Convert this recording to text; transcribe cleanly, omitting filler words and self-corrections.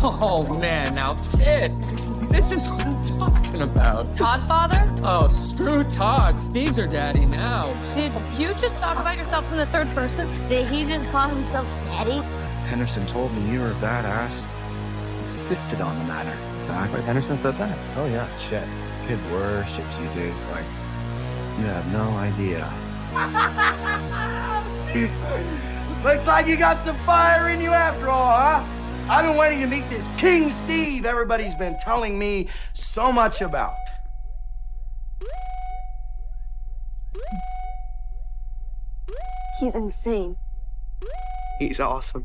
Oh, man, now this is what I'm talking about. Todd father? Oh, screw Todd. Steve's her daddy now. Did you just talk about yourself in the third person? Did he just call himself Daddy? Henderson told me you were that ass. Insisted on the matter. Exactly. Henderson said that. Oh yeah, shit. Kid worships you, dude. Like, you have no idea. Looks like you got some fire in you after all, huh? I've been waiting to meet this King Steve everybody's been telling me so much about. He's insane. He's awesome.